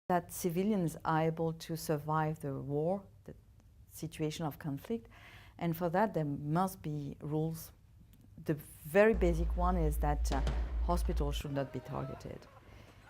that civilians are able to survive the war, the situation of conflict, and for that there must be rules. The very basic one is that hospitals should not be targeted,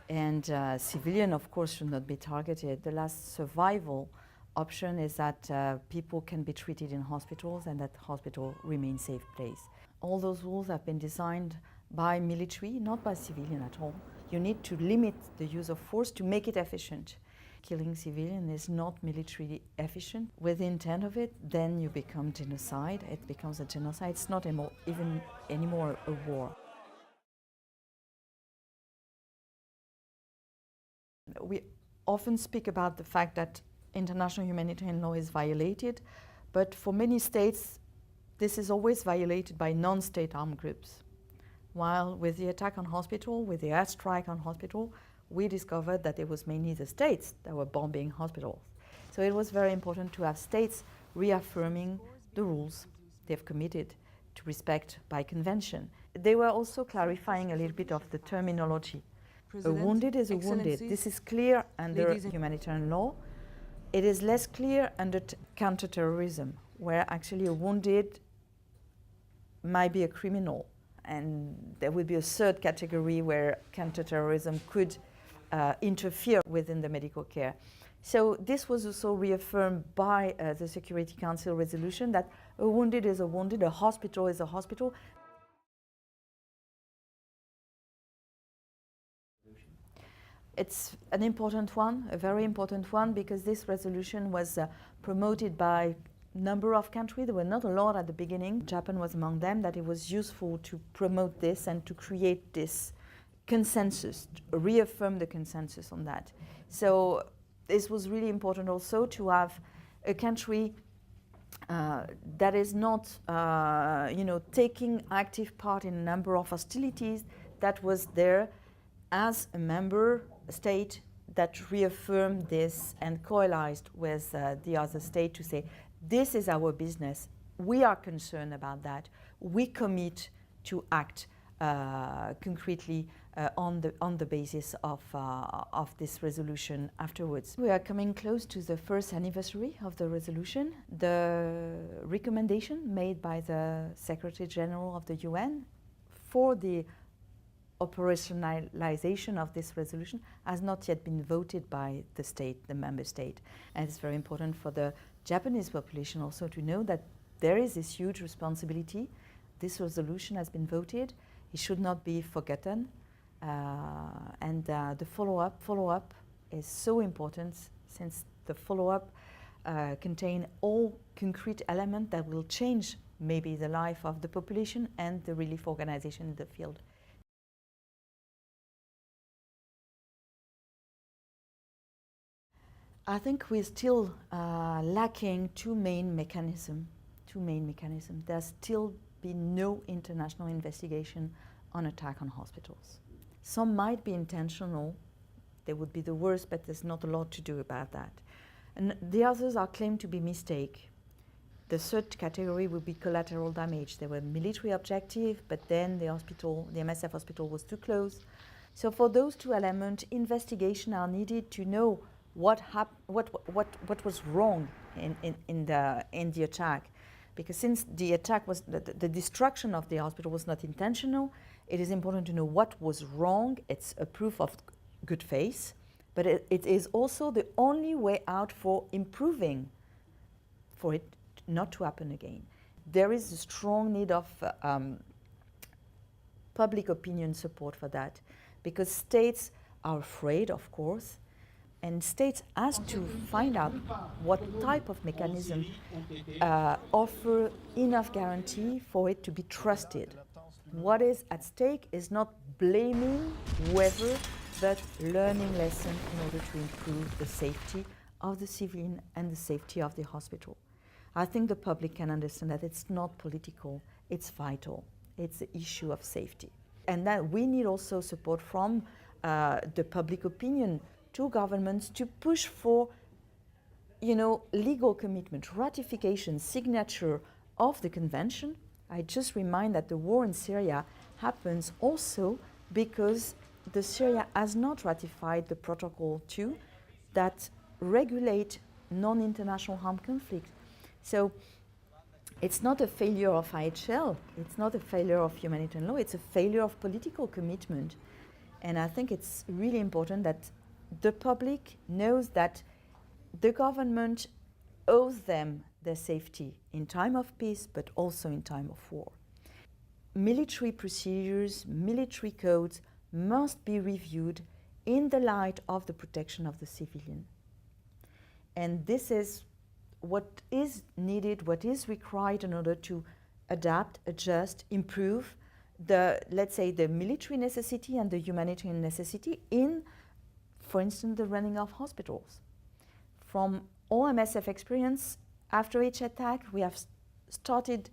and civilians, of course, should not be targeted. The last survival option is that people can be treated in hospitals and that hospital remains a safe place. All those rules have been designed by military, not by civilian at all. You need to limit the use of force to make it efficient. Killing civilians is not militarily efficient. With the intent of it, then you become genocide. It becomes a genocide. It's not even anymore a war. We often speak about the fact that international humanitarian law is violated, but for many states, this is always violated by non-state armed groups. While with the attack on hospital, with the airstrike on hospital, we discovered that it was mainly the states that were bombing hospitals. So it was very important to have states reaffirming the rules they've committed to respect by convention. They were also clarifying a little bit of the terminology. President, a wounded is a wounded. This is clear under humanitarian law. It is less clear under counterterrorism, where actually a wounded might be a criminal. And there would be a third category where counterterrorism could interfere within the medical care. So this was also reaffirmed by the Security Council resolution that a wounded is a wounded, a hospital is a hospital. It's an important one, a very important one, because this resolution was promoted by a number of countries. There were not a lot at the beginning. Japan was among them, that it was useful to promote this and to create this consensus, to reaffirm the consensus on that. So this was really important also to have a country that is not taking active part in a number of hostilities, that was there as a member state that reaffirmed this and coalesced with the other state to say, this is our business, we are concerned about that, we commit to act concretely on the basis of this resolution afterwards. We are coming close to the first anniversary of the resolution. The recommendation made by the Secretary General of the UN for the operationalization of this resolution has not yet been voted by the state, the member state. And it's very important for the Japanese population also to know that there is this huge responsibility. This resolution has been voted. It should not be forgotten. And the follow-up is so important, since the follow-up contain all concrete elements that will change maybe the life of the population and the relief organization in the field. I think we're still lacking two main mechanisms. There's still been no international investigation on attack on hospitals. Some might be intentional, they would be the worst, but there's not a lot to do about that. And the others are claimed to be mistake. The third category would be collateral damage. There were military objectives, but then the hospital, the Msf hospital was too close. So for those two elements, investigation are needed to know what was wrong in the attack, because since the attack was the destruction of the hospital was not intentional, it is important to know what was wrong. It's a proof of good faith, but it is also the only way out for improving, for it not to happen again. There is a strong need of public opinion support for that, because states are afraid, of course. And states has to find out what type of mechanism offer enough guarantee for it to be trusted. What is at stake is not blaming whoever, but learning lessons in order to improve the safety of the civilian and the safety of the hospital. I think the public can understand that it's not political, it's vital. It's the issue of safety. And that we need also support from the public opinion to governments to push for, legal commitment, ratification, signature of the convention. I just remind that the war in Syria happens also because the Syria has not ratified the Protocol 2, that regulate non-international armed conflict. So it's not a failure of IHL, it's not a failure of humanitarian law, it's a failure of political commitment. And I think it's really important that the public knows that the government owes them their safety in time of peace, but also in time of war. Military procedures, military codes must be reviewed in the light of the protection of the civilian. And this is what is needed, what is required in order to adapt, adjust, improve the, let's say, the military necessity and the humanitarian necessity in, for instance, the running of hospitals. From all Msf experience, after each attack, we have started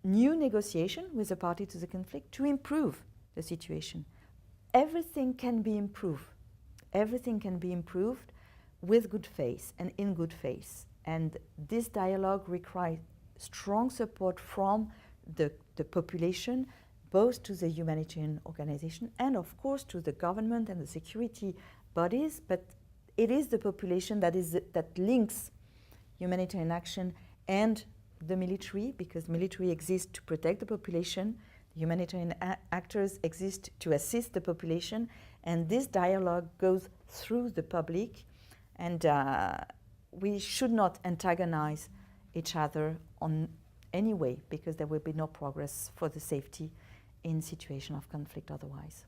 new negotiation with the party to the conflict to improve the situation. Everything can be improved. Everything can be improved with good faith and in good faith. And this dialogue requires strong support from the population, both to the humanitarian organization and of course to the government and the security bodies, but it is the population that links humanitarian action and the military, because military exists to protect the population, the humanitarian actors exist to assist the population, and this dialogue goes through the public, and we should not antagonize each other on any way, because there will be no progress for the safety in situation of conflict otherwise.